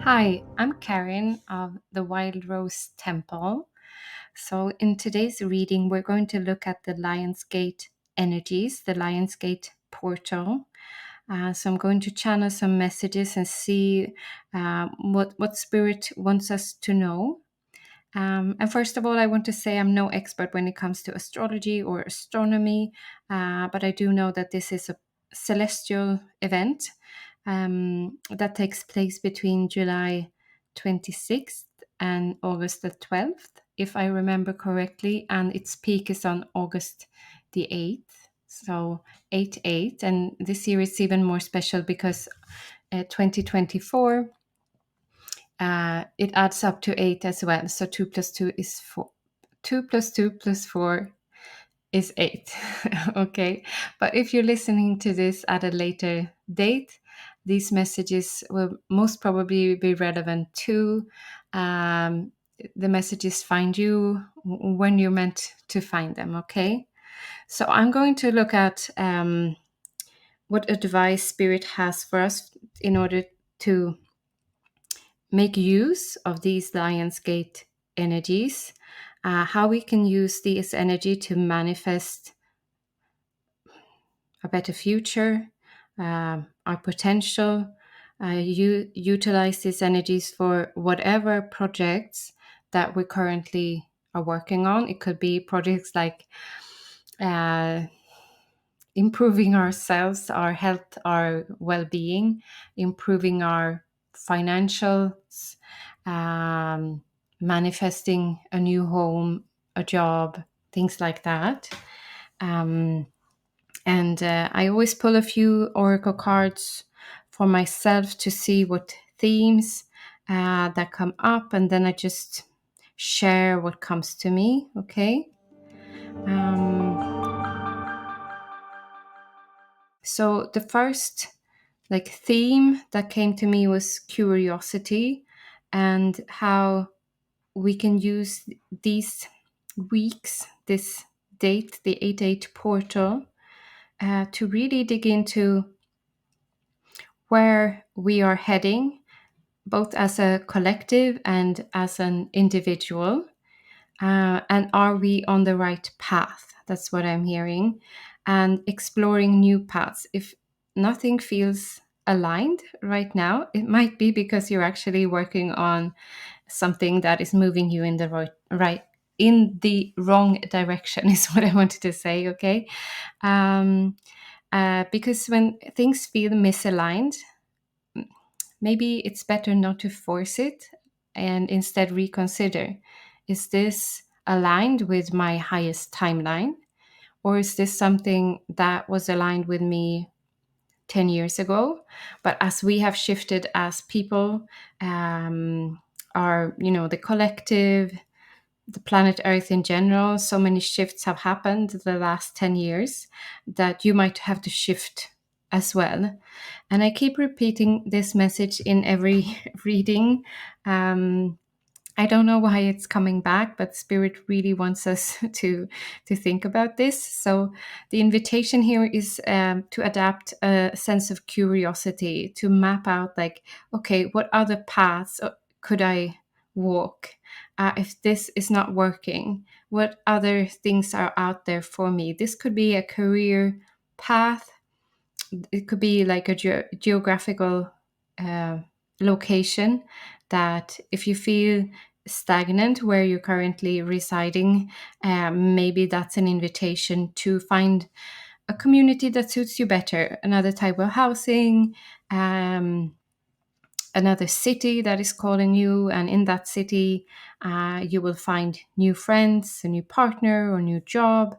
Hi, I'm Karin of the Wild Rose Temple. So, in today's reading, we're going to look at the Lionsgate energies, the Lionsgate portal. So, I'm going to channel some messages and see what Spirit wants us to know. And first of all, I want to say I'm no expert when it comes to astrology or astronomy, but I do know that this is a celestial event that takes place between July 26th and August the 12th, if I remember correctly, and its peak is on August the 8th. So 8 8, and this year is even more special because 2024 it adds up to 8 as well. So 2 plus 2 is 4. 2 plus 2 plus 4 is 8. Okay. But if you're listening to this at a later date, these messages will most probably be relevant to the messages find you when you're meant to find them. Okay. So I'm going to look at what advice Spirit has for us in order to make use of these Lionsgate energies, how we can use this energy to manifest a better future, our potential, utilize these energies for whatever projects that we currently are working on. It could be projects like uh, improving ourselves, our health, our well-being, improving our financials, manifesting a new home, a job, things like that. And I always pull a few oracle cards for myself to see what themes that come up, and then I just share what comes to me. Okay. So the first theme that came to me was curiosity, and how we can use these weeks, this date, the 8/8 portal, to really dig into where we are heading, both as a collective and as an individual. And are we on the right path? That's what I'm hearing. And exploring new paths. If nothing feels aligned right now, it might be because you're actually working on something that is moving you in the right in the wrong direction is what I wanted to say. Okay. Because when things feel misaligned, maybe it's better not to force it and instead reconsider, is this aligned with my highest timeline? Or is this something that was aligned with me 10 years ago? But as we have shifted as people, the collective, the planet Earth in general, so many shifts have happened the last 10 years that you might have to shift as well. And I keep repeating this message in every reading. I don't know why it's coming back, but Spirit really wants us to think about this. So the invitation here is to adapt a sense of curiosity, to map out okay, what other paths could I walk? If this is not working, what other things are out there for me? This could be a career path. It could be like a geographical uh, location that if you feel stagnant where you're currently residing, maybe that's an invitation to find a community that suits you better, another type of housing, another city that is calling you, and in that city you will find new friends, a new partner, or new job,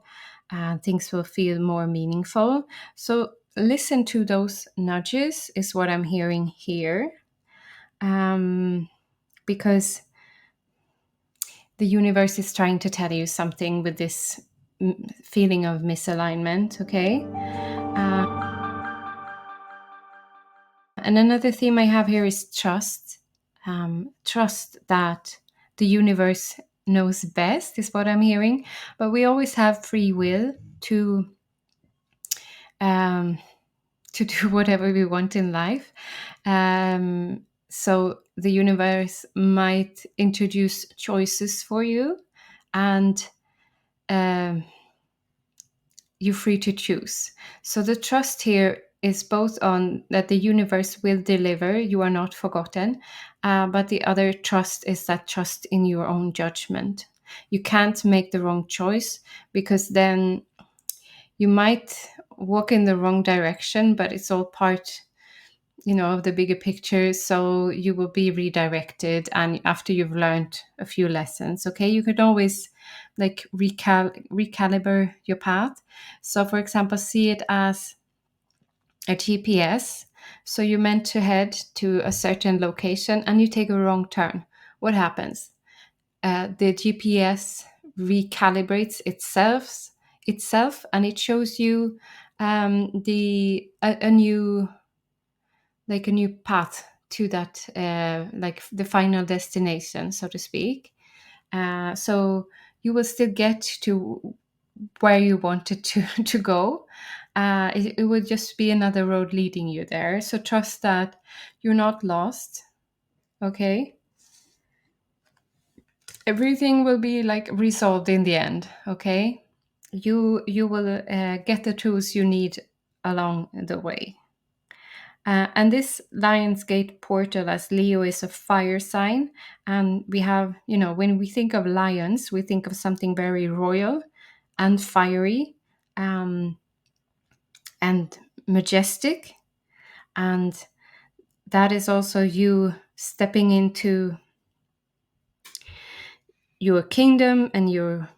and things will feel more meaningful. So listen to those nudges is what I'm hearing here, because the universe is trying to tell you something with this feeling of misalignment. Okay. And another theme I have here is trust. Trust that the universe knows best is what I'm hearing. But we always have free will um, to do whatever we want in life. So the universe might introduce choices for you, and um, you're free to choose. So the trust here is both on that the universe will deliver, you are not forgotten, but the other trust is that trust in your own judgment. You can't make the wrong choice, because then you might walk in the wrong direction, but it's all part, of the bigger picture. So you will be redirected, and after you've learned a few lessons, okay, you could always like recalibrate your path. So for example, see it as a GPS. So you're meant to head to a certain location and you take a wrong turn. What happens? The GPS recalibrates itself, and it shows you a new, like a new path to that, like the final destination, so to speak. So you will still get to where you wanted to to go. It will just be another road leading you there. So trust that you're not lost. Okay, everything will be like resolved in the end. Okay, you will get the tools you need along the way. And this Lionsgate portal, as Leo is a fire sign, and we have, when we think of lions, we think of something very royal and fiery, um, and majestic. And that is also you stepping into your kingdom and your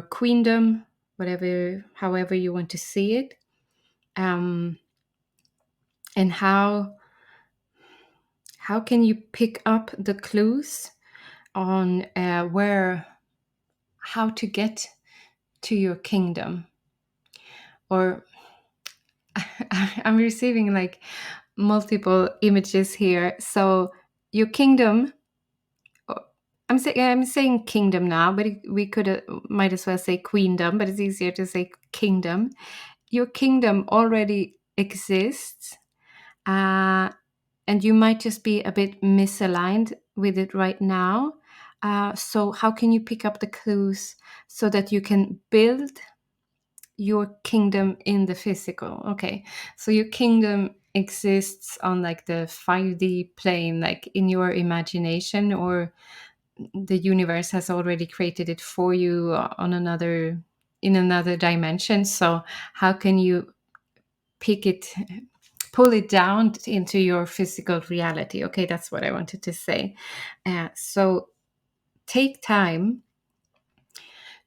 queendom, whatever, however you want to see it. And how can you pick up the clues on where how to get to your kingdom? Or I'm receiving like multiple images here. So your kingdom, I'm saying kingdom now, but we could might as well say queendom, but it's easier to say kingdom. Your kingdom already exists, and you might just be a bit misaligned with it right now. So how can you pick up the clues so that you can build your kingdom in the physical? Okay, so your kingdom exists on like the 5D plane, like in your imagination, or the universe has already created it for you on another dimension. So how can you pick it pull it down into your physical reality? Okay, that's what I wanted to say. So take time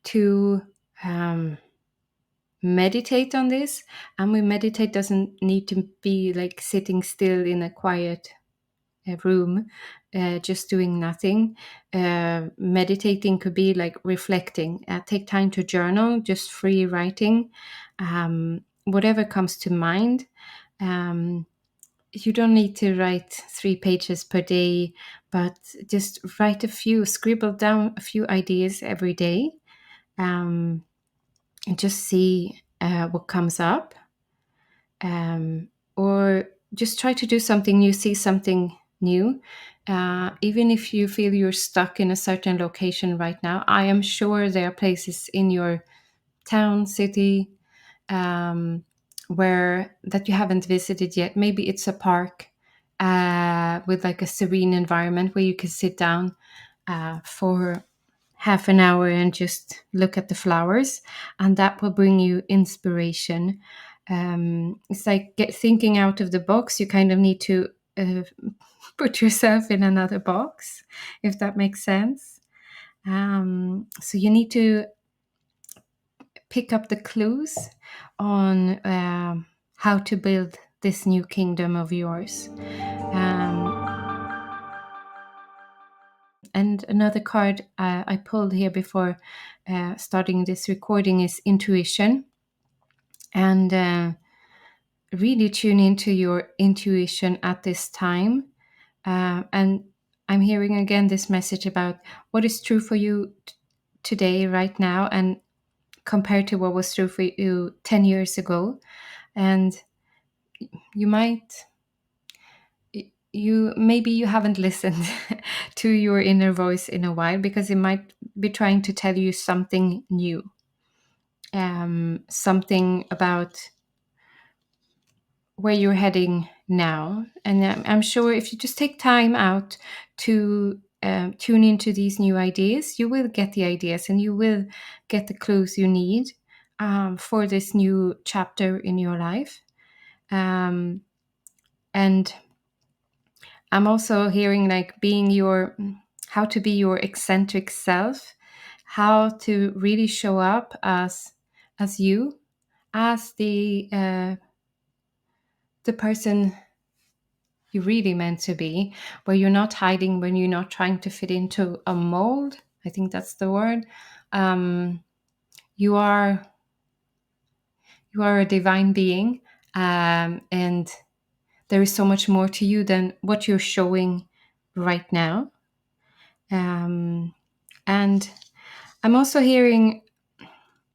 to meditate on this. And we meditate doesn't need to be like sitting still in a quiet room, just doing nothing. Meditating could be like reflecting. Take time to journal, just free writing, whatever comes to mind. You don't need to write 3 pages per day, but just scribble down a few ideas every day, and just see what comes up. Or just try to do something new, see something new. Even if you feel you're stuck in a certain location right now, I am sure there are places in your town, city, where that you haven't visited yet. Maybe it's a park with like a serene environment where you can sit down for half an hour and just look at the flowers, and that will bring you inspiration. It's like thinking out of the box. You kind of need to put yourself in another box, if that makes sense. So you need to pick up the clues on how to build this new kingdom of yours. And another card I pulled here before starting this recording is intuition. And really tune into your intuition at this time. And I'm hearing again this message about what is true for you today, right now, and compared to what was true for you 10 years ago. And you might you haven't listened to your inner voice in a while, because it might be trying to tell you something new, something about where you're heading now. And I'm sure if you just take time out to tune into these new ideas, you will get the ideas and you will get the clues you need for this new chapter in your life. Um, and I'm also hearing like how to be your eccentric self, how to really show up as you, as the person you really meant to be, where you're not hiding, when you're not trying to fit into a mold. I think that's the word. Um, you are you are a divine being, and there is so much more to you than what you're showing right now. Um, and I'm also hearing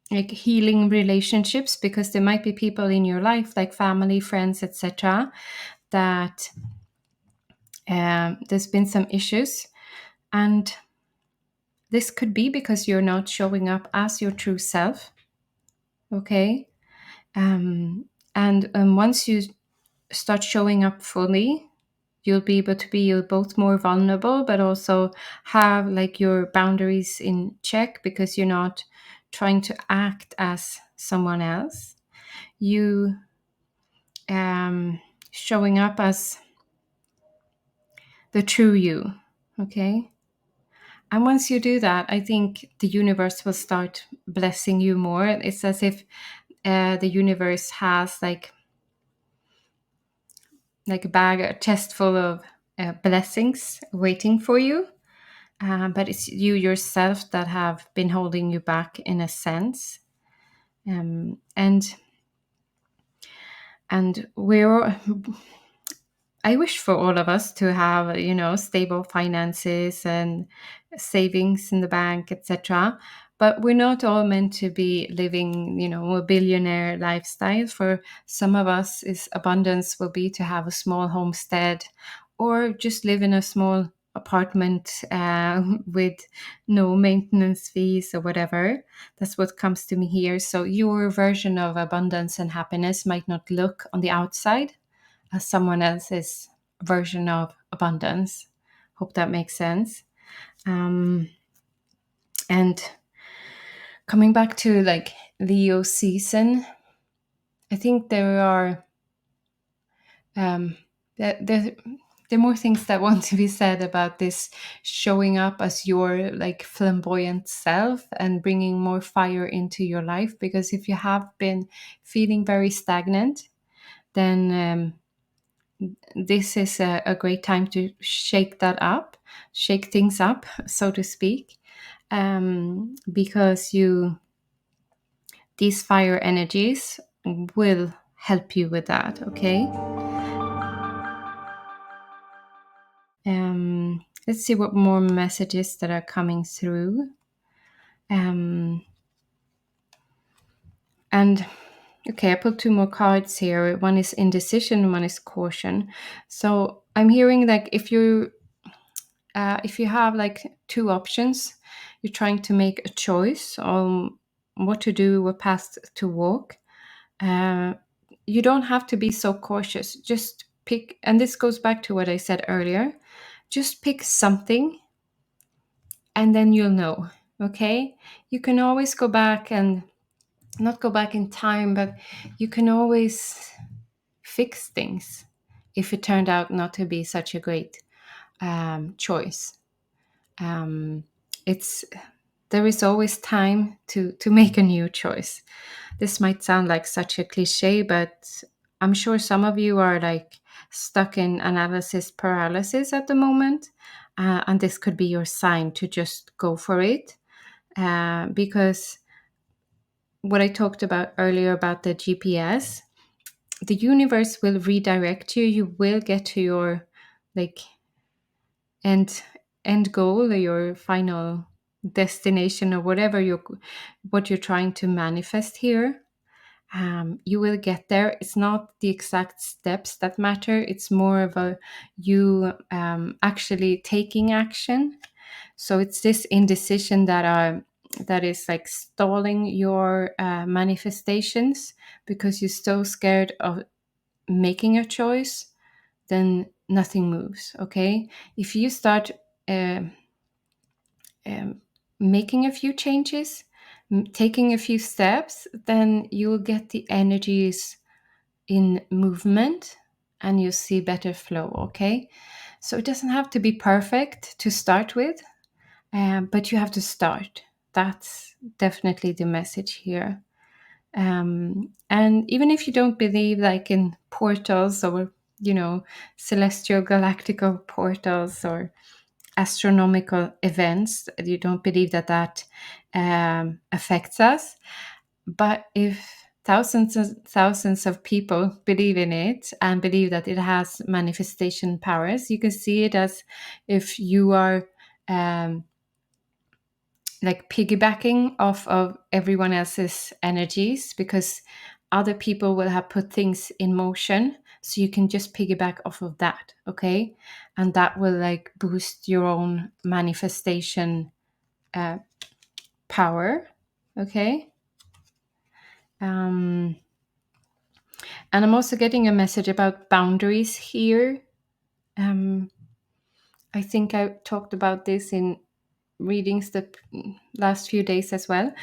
like healing relationships, because there might be people in your life, like family, friends, etc., that there's been some issues, and this could be because you're not showing up as your true self. Okay. um, and once you start showing up fully, you'll be able to be both more vulnerable, but also have like your boundaries in check, because you're not trying to act as someone else. You showing up as the true you. Okay. And once you do that, I think the universe will start blessing you more. It's as if the universe has like a chest full of blessings waiting for you. But it's you yourself that have been holding you back in a sense. And we're I wish for all of us to have, stable finances and savings in the bank, etc. But we're not all meant to be living, a billionaire lifestyle. For some of us, is abundance will be to have a small homestead, or just live in a small apartment with no maintenance fees or whatever. That's what comes to me here. So your version of abundance and happiness might not look on the outside as someone else's version of abundance. Hope that makes sense. And coming back to like Leo season, I think there are there are more things that want to be said about this showing up as your like flamboyant self and bringing more fire into your life. Because if you have been feeling very stagnant, then this is a great time to shake things up, so to speak, because these fire energies will help you with that. Okay. Let's see what more messages that are coming through. And okay, I put two more cards here. One is indecision, one is caution. So I'm hearing like if you have like two options, you're trying to make a choice on what to do, what path to walk. You don't have to be so cautious. Just pick, and this goes back to what I said earlier. Just pick something, and then you'll know. Okay, you can always go back and not go back in time, but you can always fix things if it turned out not to be such a great choice. It's There is always time to make a new choice. This might sound like such a cliche, but I'm sure some of you are like stuck in analysis paralysis at the moment, and this could be your sign to just go for it, because what I talked about earlier about the GPS, the universe will redirect you. You will get to your like end end goal, or your final destination, or what you're trying to manifest here. You will get there. It's not the exact steps that matter. It's more of a you actually taking action. So it's this indecision that is like stalling your manifestations, because you're so scared of making a choice. Then nothing moves. Okay, if you start uh, um, making a few changes, taking a few steps, then you will get the energies in movement, and you see better flow. Okay, so it doesn't have to be perfect to start with, but you have to start. That's definitely the message here. And even if you don't believe like in portals, or celestial galactical portals, or astronomical events, you don't believe that affects us. But if thousands and thousands of people believe in it and believe that it has manifestation powers, you can see it as if you are um, like piggybacking off of everyone else's energies, because other people will have put things in motion, so you can just piggyback off of that. Okay, and that will like boost your own manifestation uh, power. Okay. um and I'm also getting a message about boundaries here. um I think I talked about this in readings the last few days as well.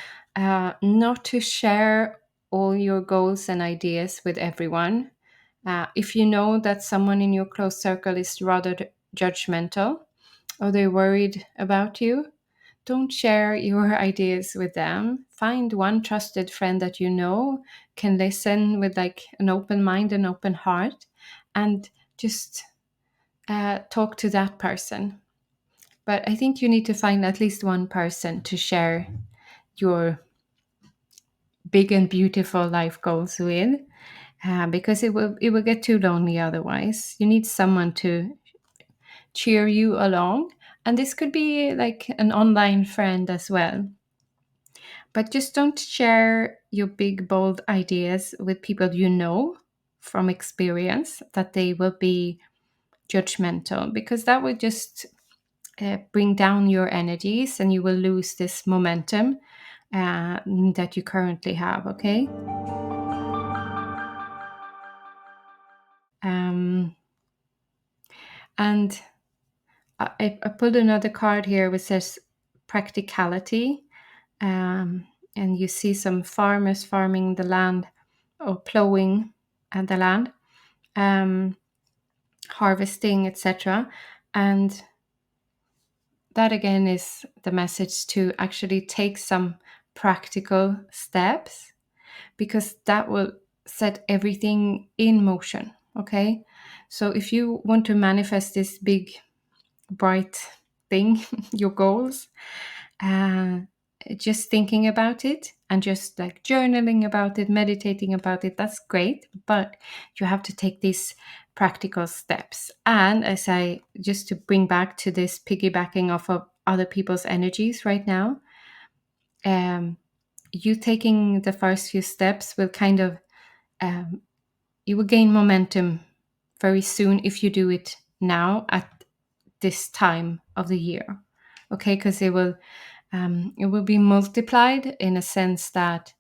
Not to share all your goals and ideas with everyone. If you know that someone in your close circle is rather judgmental, or they're worried about you, don't share your ideas with them. Find one trusted friend that you know can listen with like an open mind and open heart, and just talk to that person. But I think you need to find at least one person to share your big and beautiful life goals with, because it will get too lonely otherwise. You need someone to cheer you along, and this could be like an online friend as well. But just don't share your big bold ideas with people you know from experience that they will be judgmental, because that will just bring down your energies, and you will lose this momentum that you currently have. Okay. um, and I pulled another card here which says practicality. And you see some farmers farming the land, or plowing the land, um, harvesting, etc. And that again is the message to actually take some practical steps, because that will set everything in motion. Okay, so if you want to manifest this big bright thing, your goals, uh, just thinking about it and just like journaling about it, meditating about it, that's great, but you have to take these practical steps. And as I just to bring back to this piggybacking off of other people's energies right now, um, you taking the first few steps will kind of you will gain momentum very soon if you do it now at this time of the year. Okay, because it will be multiplied in a sense that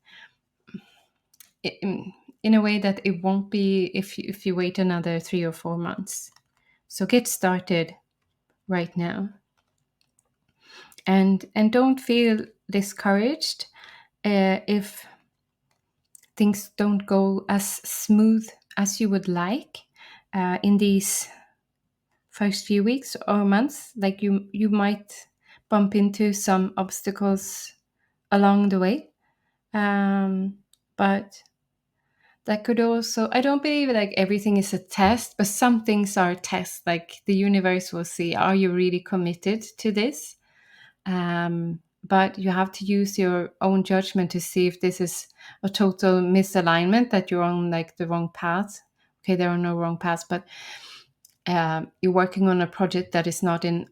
in a way that it won't be if you wait another 3 or 4 months. So get started right now, and don't feel discouraged if things don't go as smooth as you would like in these first few weeks or months. Like you might bump into some obstacles along the way, but that could also, I don't believe like everything is a test, but some things are tests. Like the universe will see, are you really committed to this? But you have to use your own judgment to see if this is a total misalignment, that you're on like the wrong path. Okay, there are no wrong paths, but you're working on a project that is not in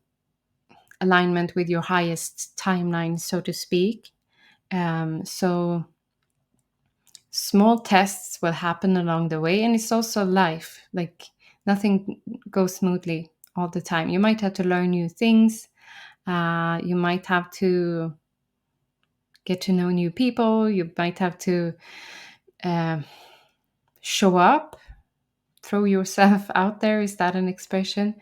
alignment with your highest timeline, so to speak. So small tests will happen along the way, and it's also life. Like nothing goes smoothly all the time. You might have to learn new things. You might have to get to know new people. You might have to uh, show up, throw yourself out there. Is that an expression?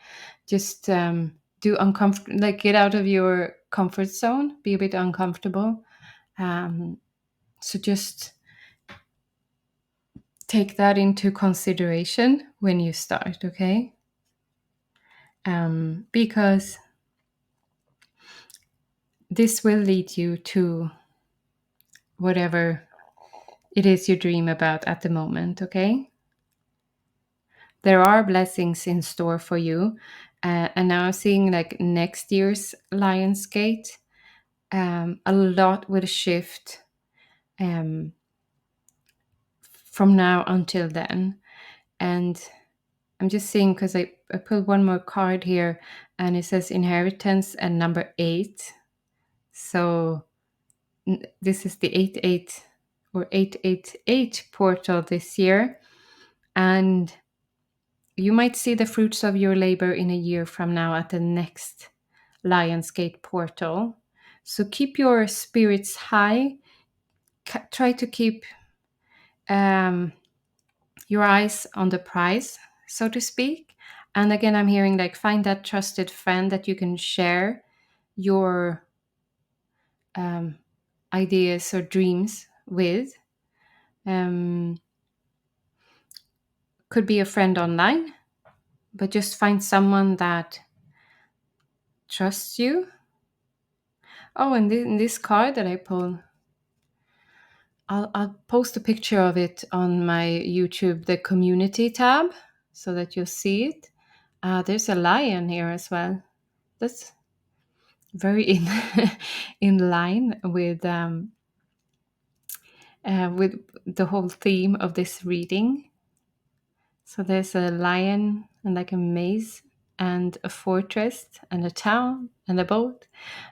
Just do uncomfortable, like get out of your comfort zone, be a bit uncomfortable. So just take that into consideration when you start, okay? Because this will lead you to whatever it is you dream about at the moment, okay? There are blessings in store for you. And now I'm seeing like next year's Lionsgate, a lot will shift um, from now until then. And I'm just seeing, because I pulled one more card here, and it says inheritance and number 8. So this is the 88 or 888 portal this year. And you might see the fruits of your labor in a year from now at the next Lionsgate portal. So keep your spirits high. Try to keep your eyes on the prize, so to speak. And again, I'm hearing like find that trusted friend that you can share your ideas or dreams with. Could be a friend online, but just find someone that trusts you. Oh, and in this card that I pulled, I'll post a picture of it on my YouTube, the community tab, so that you'll see it. There's a lion here as well. That's very in in line with the whole theme of this reading. So there's a lion and like a maze and a fortress and a town and a boat.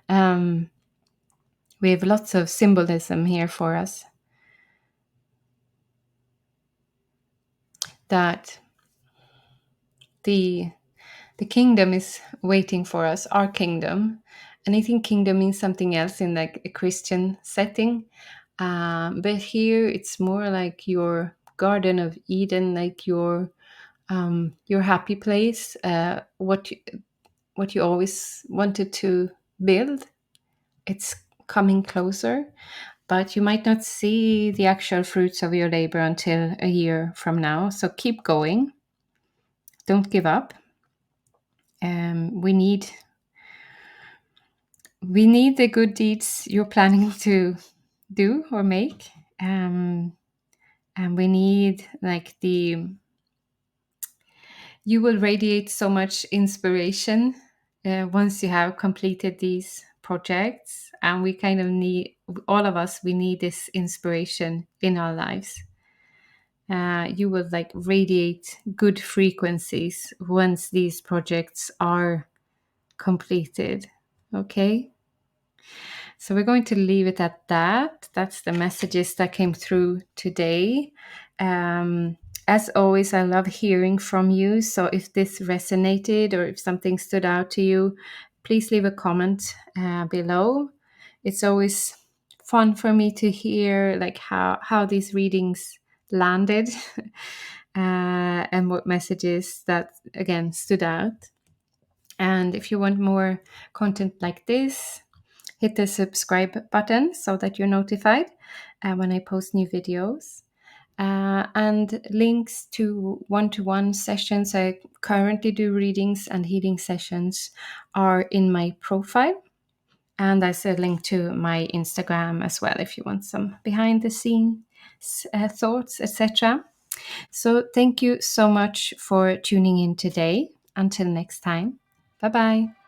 We have lots of symbolism here for us. That the kingdom is waiting for us, our kingdom. And I think kingdom means something else in like a Christian setting. But here it's more like your Garden of Eden, like your happy place, what you always wanted to build. It's coming closer, but you might not see the actual fruits of your labor until a year from now. So keep going. Don't give up. We need the good deeds you're planning to do or make. And we need like you will radiate so much inspiration once you have completed these projects. And we kind of need, all of us, we need this inspiration in our lives. You will like radiate good frequencies once these projects are completed. Okay. So we're going to leave it at that. That's the messages that came through today. As always, I love hearing from you. So if this resonated or if something stood out to you, please leave a comment below. It's always fun for me to hear like how these readings landed and what messages that again stood out. And if you want more content like this, hit the subscribe button so that you're notified when I post new videos. And links to one-to-one sessions. I currently do readings and healing sessions are in my profile. And there's a link to my Instagram as well if you want some behind the scenes thoughts, etc. So thank you so much for tuning in today. Until next time, bye-bye.